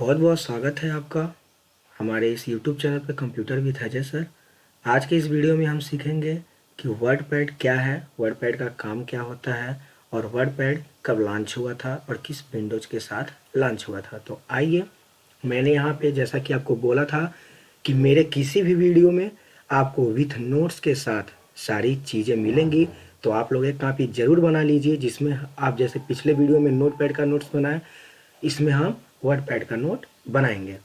बहुत बहुत स्वागत है आपका हमारे इस YouTube चैनल पर कंप्यूटर विद अजय सर। आज के इस वीडियो में हम सीखेंगे कि वर्डपैड क्या है, वर्डपैड का काम क्या होता है और वर्डपैड कब लॉन्च हुआ था और किस विंडोज के साथ लॉन्च हुआ था। तो आइए, मैंने यहाँ पे जैसा कि आपको बोला था कि मेरे किसी भी वीडियो में आपको विथ नोट्स के साथ सारी चीज़ें मिलेंगी। तो आप लोग एक कॉपी ज़रूर बना लीजिए जिसमें आप जैसे पिछले वीडियो में नोटपैड का नोट्स बनाए, इसमें हम वर्डपैड का नोट बनाएंगे।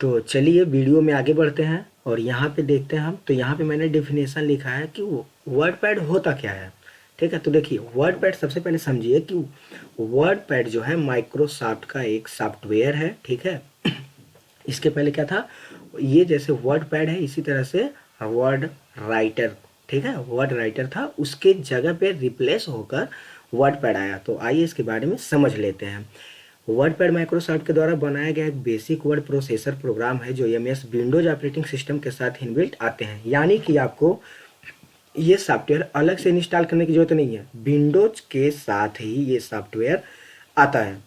तो चलिए वीडियो में आगे बढ़ते हैं और यहाँ पे देखते हैं हम। तो यहाँ पे मैंने डेफिनेशन लिखा है कि वर्डपैड होता क्या है। ठीक है, तो देखिए वर्डपैड सबसे पहले समझिए कि वर्डपैड जो है माइक्रोसॉफ्ट का एक सॉफ्टवेयर है। ठीक है, इसके पहले क्या था, ये जैसे वर्डपैड है इसी तरह से वर्ड राइटर, ठीक है, वर्ड राइटर था, उसके जगह पे रिप्लेस होकर वर्डपैड आया। तो आइए इसके बारे में समझ लेते हैं। वर्डपैड माइक्रोसॉफ्ट के द्वारा बनाया गया एक बेसिक वर्ड प्रोसेसर प्रोग्राम है जो एमएस विंडोज ऑपरेटिंग सिस्टम के साथ इनबिल्ट आते हैं, यानी कि आपको ये सॉफ्टवेयर अलग से इंस्टॉल करने की जरूरत नहीं है, विंडोज के साथ ही ये सॉफ्टवेयर आता है।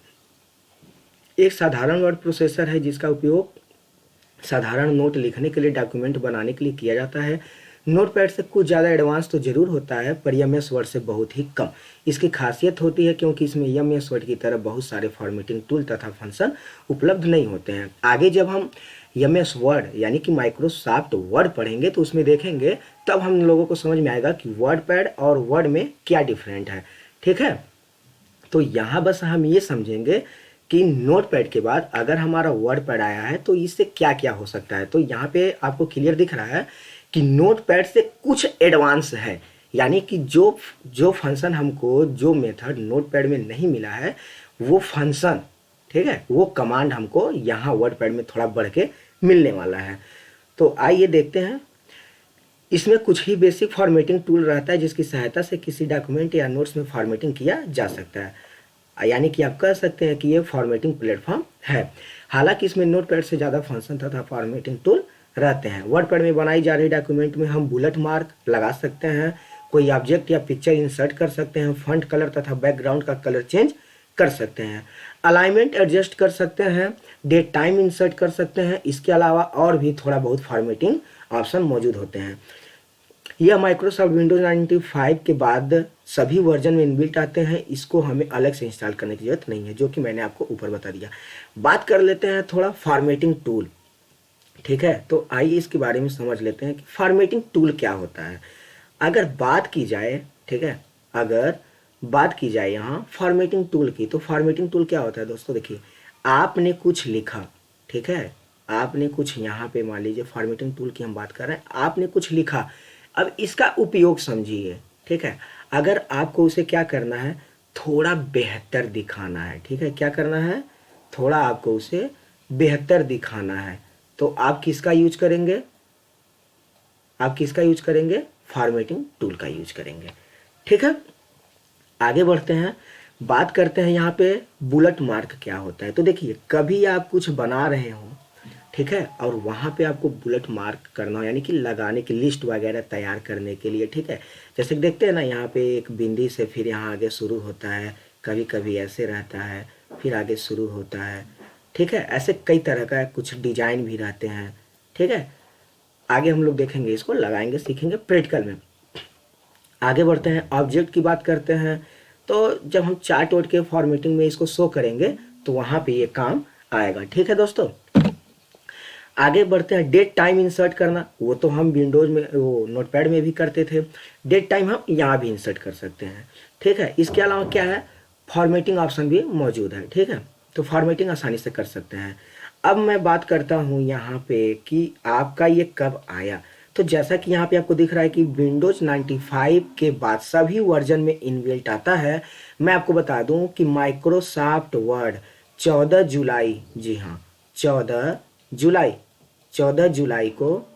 एक साधारण वर्ड प्रोसेसर है जिसका उपयोग साधारण नोट लिखने के लिए, डॉक्यूमेंट बनाने के लिए किया जाता है। नोटपैड से कुछ ज़्यादा एडवांस तो जरूर होता है पर एमएस वर्ड से बहुत ही कम। इसकी खासियत होती है क्योंकि इसमें एमएस वर्ड की तरह बहुत सारे फॉर्मेटिंग टूल तथा फंक्शन उपलब्ध नहीं होते हैं। आगे जब हम एमएस वर्ड यानी कि माइक्रोसॉफ्ट वर्ड पढ़ेंगे तो उसमें देखेंगे, तब हम लोगों को समझ में आएगा कि वर्डपैड और वर्ड में क्या डिफरेंट है। ठीक है, तो यहाँ बस हम ये समझेंगे कि नोटपैड के बाद अगर हमारा वर्डपैड आया है तो इससे क्या क्या हो सकता है। तो यहाँ पे आपको क्लियर दिख रहा है कि नोटपैड से कुछ एडवांस है, यानी कि जो जो फंक्शन हमको, जो मेथड नोटपैड में नहीं मिला है वो फंक्शन, ठीक है, वो कमांड हमको यहाँ वर्डपैड में थोड़ा बढ़ के मिलने वाला है। तो आइए देखते हैं। इसमें कुछ ही बेसिक फॉर्मेटिंग टूल रहता है जिसकी सहायता से किसी डॉक्यूमेंट या नोट्स में फॉर्मेटिंग किया जा सकता है, यानी कि आप कह सकते हैं कि ये फॉर्मेटिंग प्लेटफॉर्म है। हालांकि इसमें नोटपैड से ज़्यादा फंक्शन तथा फॉर्मेटिंग टूल रहते हैं। वर्डपैड में बनाई जा रही डॉक्यूमेंट में हम बुलेट मार्क लगा सकते हैं, कोई ऑब्जेक्ट या पिक्चर इंसर्ट कर सकते हैं, फॉन्ट कलर तथा बैकग्राउंड का कलर चेंज कर सकते हैं, अलाइनमेंट एडजस्ट कर सकते हैं, डेट टाइम इंसर्ट कर सकते हैं। इसके अलावा और भी थोड़ा बहुत फॉर्मेटिंग ऑप्शन मौजूद होते हैं। यह माइक्रोसॉफ्ट विंडोज 95 के बाद सभी वर्जन में इनबिल्ट आते हैं, इसको हमें अलग से इंस्टॉल करने की जरूरत नहीं है, जो कि मैंने आपको ऊपर बता दिया। बात कर लेते हैं थोड़ा फॉर्मेटिंग टूल। ठीक है, तो आइए इसके बारे में समझ लेते हैं कि फॉर्मेटिंग टूल क्या होता है। अगर बात की जाए, ठीक है, अगर बात की जाए यहाँ फॉर्मेटिंग टूल की, तो फॉर्मेटिंग टूल क्या होता है दोस्तों, देखिए आपने कुछ लिखा, ठीक है, आपने कुछ यहाँ पे मान लीजिए फॉर्मेटिंग टूल की हम बात कर रहे हैं, आपने कुछ लिखा, अब इसका उपयोग समझिए। ठीक है, अगर आपको उसे क्या करना है, थोड़ा बेहतर दिखाना है, ठीक है, क्या करना है, थोड़ा आपको उसे बेहतर दिखाना है, तो आप किसका यूज करेंगे, आप किसका यूज करेंगे, फॉर्मेटिंग टूल का यूज करेंगे। ठीक है, आगे बढ़ते हैं, बात करते हैं यहाँ पे बुलेट मार्क क्या होता है। तो देखिए कभी आप कुछ बना रहे हो, ठीक है, और वहाँ पे आपको बुलेट मार्क करना हो, यानी कि लगाने की लिस्ट वगैरह तैयार करने के लिए, ठीक है, जैसे देखते हैं ना यहाँ पे एक बिंदी से फिर यहाँ आगे शुरू होता है, कभी कभी ऐसे रहता है फिर आगे शुरू होता है, ठीक है, ऐसे कई तरह का कुछ डिजाइन भी रहते हैं। ठीक है, आगे हम लोग देखेंगे, इसको लगाएंगे, सीखेंगे प्रैक्टिकल में। आगे बढ़ते हैं, ऑब्जेक्ट की बात करते हैं। तो जब हम चार्ट वोट के फॉर्मेटिंग में इसको शो करेंगे तो वहाँ पे ये काम आएगा। ठीक है दोस्तों, आगे बढ़ते हैं, डेट टाइम इंसर्ट करना, वो तो हम विंडोज में, वो नोटपैड में भी करते थे, डेट टाइम हम यहाँ भी इंसर्ट कर सकते हैं। ठीक है, इसके अलावा क्या है, फॉर्मेटिंग ऑप्शन भी मौजूद है। ठीक है, तो फॉर्मेटिंग आसानी से कर सकते हैं। अब मैं बात करता हूँ यहाँ पे कि आपका ये कब आया। तो जैसा कि यहाँ पे आपको दिख रहा है कि विंडोज 95 के बाद सभी वर्जन में इनबिल्ट आता है। मैं आपको बता दूं कि माइक्रोसॉफ्ट वर्ड 14 जुलाई, जी हाँ 14 जुलाई को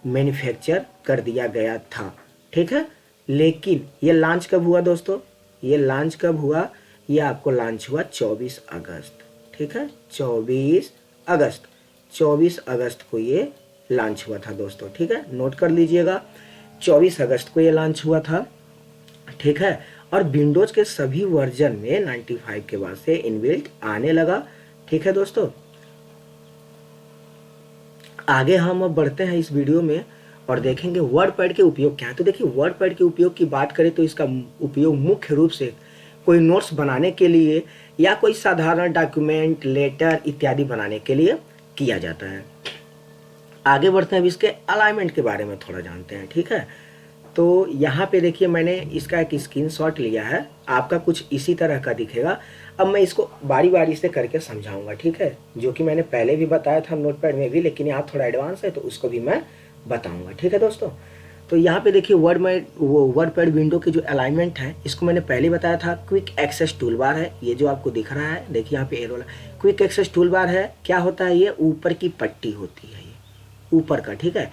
मैन्युफैक्चर कर दिया गया था। ठीक है, लेकिन ये लॉन्च कब हुआ दोस्तों, ये लॉन्च कब हुआ, ये आपको लॉन्च हुआ 24 अगस्त। ठीक है, 24 अगस्त को ये लॉन्च हुआ था दोस्तों। ठीक है, नोट कर लीजिएगा, 24 अगस्त को ये लॉन्च हुआ था। ठीक है, और विंडोज के सभी वर्जन में 95 के बाद से इनबिल्ट आने लगा। ठीक है दोस्तों, आगे हम अब बढ़ते हैं इस वीडियो में और देखेंगे वर्ड पैड के उपयोग क्या है। तो देखिए, वर्ड पैड के उपयोग की बात करें तो इसका उपयोग मुख्य रूप से कोई नोट्स बनाने के लिए या कोई साधारण डॉक्यूमेंट, लेटर इत्यादि बनाने के लिए किया जाता है। आगे बढ़ते हैं, अब इसके अलाइनमेंट के बारे में थोड़ा जानते हैं। ठीक है, तो यहाँ पे देखिए मैंने इसका एक स्क्रीनशॉट लिया है, आपका कुछ इसी तरह का दिखेगा। अब मैं इसको बारी बारी से करके समझाऊंगा, ठीक है, जो कि मैंने पहले भी बताया था नोटपैड में भी, लेकिन यहाँ थोड़ा एडवांस है तो उसको भी मैं बताऊंगा। ठीक है दोस्तों, तो यहाँ पे देखिए वर्ड पैड विंडो की जो अलाइनमेंट है, इसको मैंने पहले बताया था। क्विक एक्सेस टूल बार है, ये जो आपको दिख रहा है, देखिए यहाँ पे एरो वाला क्विक एक्सेस टूल बार है। क्या होता है, ये ऊपर की पट्टी होती है, ये ऊपर का, ठीक है,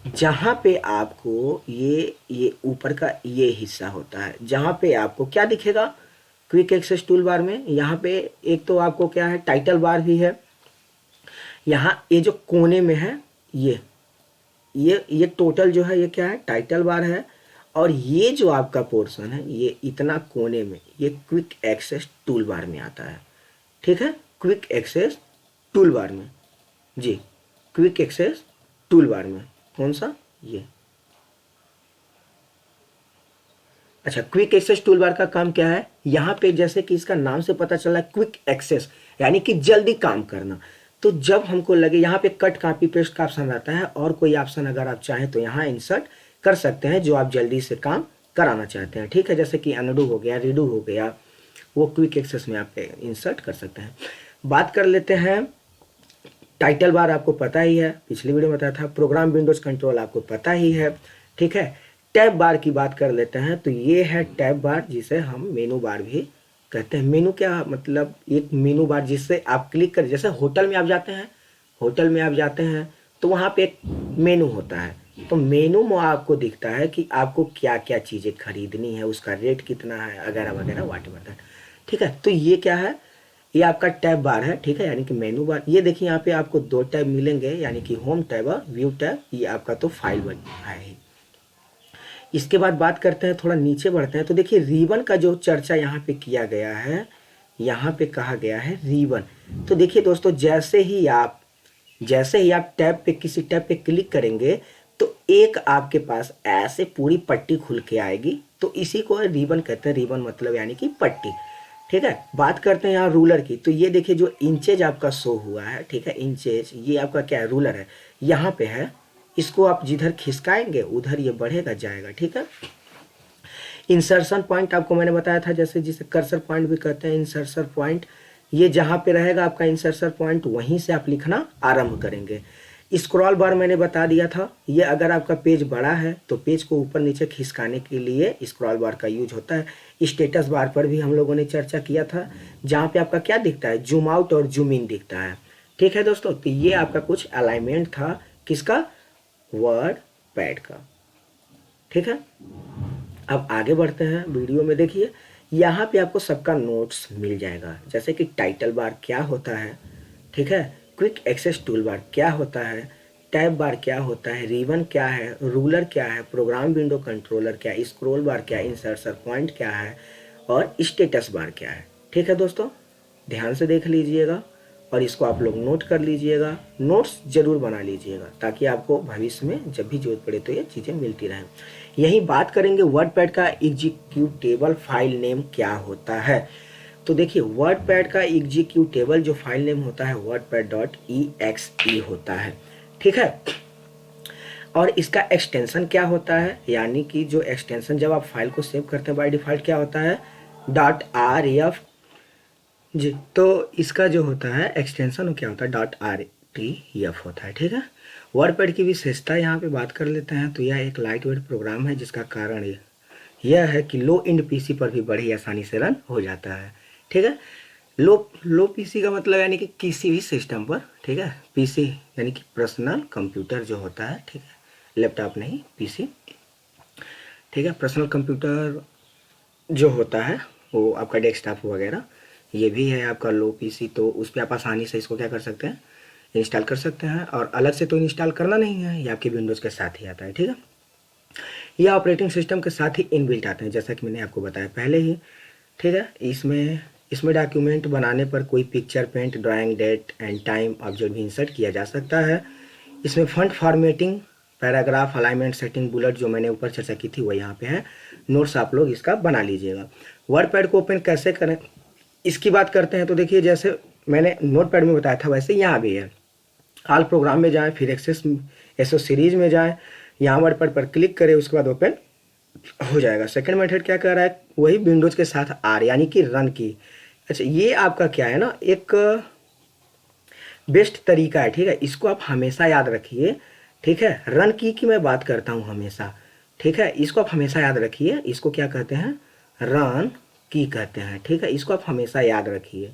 जहाँ पे आपको ये ऊपर का ये हिस्सा होता है, जहाँ पे आपको क्या दिखेगा क्विक एक्सेस टूल बार में, यहाँ पे एक तो आपको क्या है, टाइटल बार भी है। यहाँ ये जो कोने में है, ये टोटल जो है ये क्या है, टाइटल बार है। और ये जो आपका पोर्शन है, ये इतना कोने में, ये क्विक एक्सेस टूल बार में आता है। ठीक है, क्विक एक्सेस टूल बार में, जी, क्विक एक्सेस टूल बार में कौन सा, ये। अच्छा, क्विक एक्सेस टूल बार का काम क्या है, यहाँ पे जैसे कि इसका नाम से पता चला, क्विक एक्सेस यानी कि जल्दी काम करना। तो जब हमको लगे, यहाँ पे कट कॉपी पेस्ट का ऑप्शन रहता है, और कोई ऑप्शन अगर आप चाहें तो यहाँ इंसर्ट कर सकते हैं जो आप जल्दी से काम कराना चाहते हैं। ठीक है, जैसे कि अनडू हो गया, रीडू हो गया, वो क्विक एक्सेस में आप इंसर्ट कर सकते हैं। बात कर लेते हैं, टाइटल बार आपको पता ही है, पिछली वीडियो में बताया था। प्रोग्राम विंडोज कंट्रोल आपको पता ही है। ठीक है, टैब बार की बात कर लेते हैं, तो ये है टैब बार, जिसे हम मेनू बार भी कहते हैं। मेनू क्या मतलब, एक मेनू बार जिससे आप क्लिक कर, जैसे होटल में आप जाते हैं, तो वहाँ पे एक मेनू होता है, तो मेनू में आपको दिखता है कि आपको क्या क्या चीज़ें खरीदनी है, उसका रेट कितना है, वगैरह वगैरह व्हाटएवर दैट। ठीक है, तो ये क्या है, ये आपका टैब बार है। ठीक है, यानी कि मेनू बार। ये देखिए यहाँ पे आपको दो टैब मिलेंगे, यानी कि होम टैब और व्यू टैब। ये आपका तो फाइल बन है। इसके बाद बात करते हैं, थोड़ा नीचे बढ़ते हैं, तो देखिए रिबन का जो चर्चा यहाँ पे किया गया है, यहाँ पे कहा गया है रिबन। तो देखिए दोस्तों, जैसे ही आप टैब पे, किसी टैब पे क्लिक करेंगे, तो एक आपके पास ऐसे पूरी पट्टी खुल के आएगी, तो इसी को रिबन कहते हैं। रिबन मतलब यानी कि पट्टी। ठीक है, बात करते हैं यहाँ रूलर की, तो ये देखिए जो इंचेज आपका शो हुआ है, ठीक है, इंचेज, ये आपका क्या है, रूलर है, यहाँ पे है। इसको आप जिधर खिसकाएंगे उधर ये बढ़ेगा जाएगा। ठीक है, इंसर्शन पॉइंट आपको मैंने बताया था, जैसे जिसे कर्सर पॉइंट भी कहते हैं, इंसर्शन पॉइंट, ये जहाँ पे रहेगा आपका इंसर्शन पॉइंट, वहीं से आप लिखना आरंभ करेंगे। स्क्रॉल बार मैंने बता दिया था, ये अगर आपका पेज बड़ा है तो पेज को ऊपर नीचे खिसकाने के लिए स्क्रॉल बार का यूज होता है। स्टेटस बार पर भी हम लोगों ने चर्चा किया था, जहाँ पे आपका क्या दिखता है, जूम आउट और जूम इन दिखता है। ठीक है दोस्तों, तो ये आपका कुछ अलाइनमेंट था, किसका, वर्ड पैड का। ठीक है, अब आगे बढ़ते हैं वीडियो में। देखिए यहाँ पे आपको सबका नोट्स मिल जाएगा, जैसे कि टाइटल बार क्या होता है, ठीक है, क्विक एक्सेस टूल बार क्या होता है, टैब बार क्या होता है, रिबन क्या है, रूलर क्या है, प्रोग्राम विंडो कंट्रोलर क्या है, स्क्रॉल बार क्या है, इंसर्शन पॉइंट क्या है, और स्टेटस बार क्या है। ठीक है दोस्तों, ध्यान से देख लीजिएगा और इसको आप लोग नोट कर लीजिएगा, नोट्स जरूर बना लीजिएगा, ताकि आपको भविष्य में जब भी जरूरत पड़े तो ये चीज़ें मिलती रहें। यही बात करेंगे वर्डपैड का एग्जीक्यूटेबल फाइल नेम क्या होता है। तो देखिए वर्डपैड का एग्जीक्यूटेबल जो फाइल नेम होता है wordpad.exe होता है। ठीक है, और इसका एक्सटेंशन क्या होता है, यानी कि जो एक्सटेंशन जब आप फाइल को सेव करते हैं बाय डिफॉल्ट क्या होता है, .ref जी। तो इसका जो होता है एक्सटेंशन वो क्या होता है, .rtf होता है। ठीक है, वर्डपैड की विशेषता यहाँ पे बात कर लेते हैं, तो यह एक लाइट वेट प्रोग्राम है, जिसका कारण यह है कि लो एंड पीसी पर भी बड़ी आसानी से रन हो जाता है। ठीक है, लो पीसी का मतलब यानी कि किसी भी सिस्टम पर, ठीक है, पीसी यानी कि पर्सनल कंप्यूटर जो होता है, ठीक है, लैपटॉप नहीं, पीसी। ठीक है, पर्सनल कंप्यूटर जो होता है वो आपका डेस्कटॉप वगैरह, ये भी है आपका लो पीसी, तो उस पर आप आसानी से इसको क्या कर सकते हैं, इंस्टॉल कर सकते हैं, और अलग से तो इंस्टॉल करना नहीं है, ये आपके विंडोज़ के साथ ही आता है। ठीक है, ये ऑपरेटिंग सिस्टम के साथ ही इनबिल्ट आते हैं, जैसा कि मैंने आपको बताया पहले ही। ठीक है, इसमें इसमें डॉक्यूमेंट बनाने पर कोई picture, paint, drawing, date and time object भी इंसर्ट किया जा सकता है। इसमें font formatting, paragraph, alignment, setting, bullet जो मैंने ऊपर चर्चा की थी वो यहाँ पे है। नोट्स आप लोग इसका बना लीजिएगा। वर्डपैड को ओपन कैसे करें इसकी बात करते हैं। तो देखिए, जैसे मैंने नोटपैड में बताया था वैसे यहाँ भी है। ऑल प्रोग्राम में जाएं, फिर एसओ सीरीज में जाएं, यहाँ वर्डपैड पर क्लिक करें, उसके बाद ओपन हो जाएगा। सेकंड मेथड क्या कर रहा है, वही विंडोज के साथ आर यानी कि रन की। अच्छा, ये आपका क्या है ना, एक बेस्ट तरीका है, ठीक है। इसको आप हमेशा याद रखिए, ठीक है। रन की मैं बात करता हूँ हमेशा, ठीक है। इसको आप हमेशा याद रखिए। इसको क्या कहते हैं, रन की कहते हैं, ठीक है। इसको आप हमेशा याद रखिए,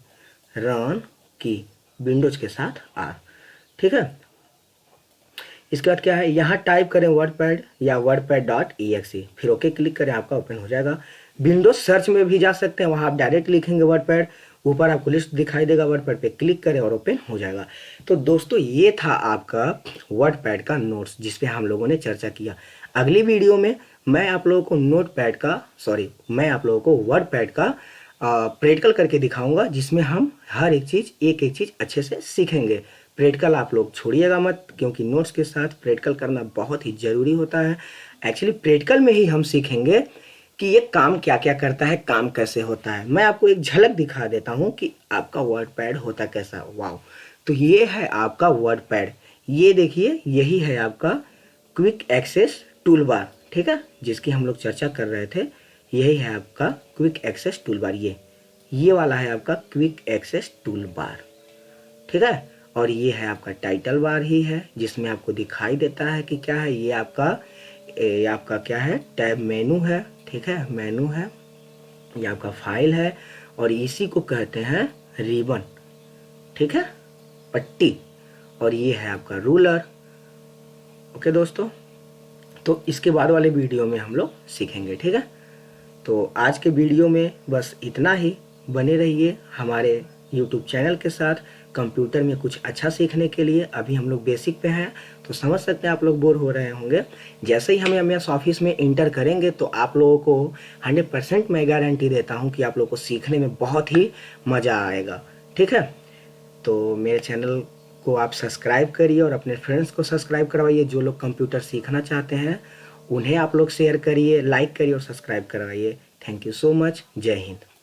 रन की, विंडोज के साथ आर, ठीक है। इसके बाद क्या है, यहाँ टाइप करें वर्डपैड या wordpad.exe, फिर ओके क्लिक करें, आपका ओपन हो जाएगा। विंडोज सर्च में भी जा सकते हैं, वहाँ आप डायरेक्ट लिखेंगे वर्डपैड, ऊपर आपको लिस्ट दिखाई देगा, वर्डपैड पे क्लिक करें और ओपन हो जाएगा। तो दोस्तों, ये था आपका वर्डपैड का नोट्स जिस पे हम लोगों ने चर्चा किया। अगली वीडियो में मैं आप लोगों को मैं आप लोगों को वर्डपैड का प्रैक्टिकल करके दिखाऊंगा, जिसमें हम हर एक चीज़ एक चीज़ अच्छे से सीखेंगे। प्रैक्टिकल आप लोग छोड़िएगा मत, क्योंकि नोट्स के साथ प्रैक्टिकल करना बहुत ही ज़रूरी होता है। एक्चुअली प्रैक्टिकल में ही हम सीखेंगे कि ये काम क्या क्या करता है, काम कैसे होता है। मैं आपको एक झलक दिखा देता हूँ कि आपका वर्डपैड होता कैसा। वाओ, तो ये है आपका वर्डपैड। ये देखिए, यही है आपका क्विक एक्सेस टूल बार, ठीक है, जिसकी हम लोग चर्चा कर रहे थे। यही है आपका क्विक एक्सेस टूल बार। ये वाला है आपका क्विक एक्सेस टूल बार, ठीक है। और ये है आपका टाइटल बार ही है, जिसमें आपको दिखाई देता है कि क्या है, ये आपका क्या है, टैब मेनू है, ठीक है, मेनू है। ये आपका फाइल है और इसी को कहते हैं रिबन, ठीक है, पट्टी। और ये है आपका रूलर। ओके दोस्तों, तो इसके बाद वाले वीडियो में हम लोग सीखेंगे, ठीक है। तो आज के वीडियो में बस इतना ही। बने रहिए हमारे यूट्यूब चैनल के साथ। कंप्यूटर में कुछ अच्छा सीखने के लिए अभी हम लोग बेसिक पे हैं, तो समझ सकते हैं आप लोग बोर हो रहे होंगे। जैसे ही हमें MS ऑफिस में इंटर करेंगे तो आप लोगों को 100% मैं गारंटी देता हूं कि आप लोगों को सीखने में बहुत ही मज़ा आएगा, ठीक है। तो मेरे चैनल को आप सब्सक्राइब करिए और अपने फ्रेंड्स को सब्सक्राइब करवाइए। जो लोग कंप्यूटर सीखना चाहते हैं उन्हें आप लोग शेयर करिए, लाइक करिए और सब्सक्राइब करवाइए। Thank you so much. जय हिंद।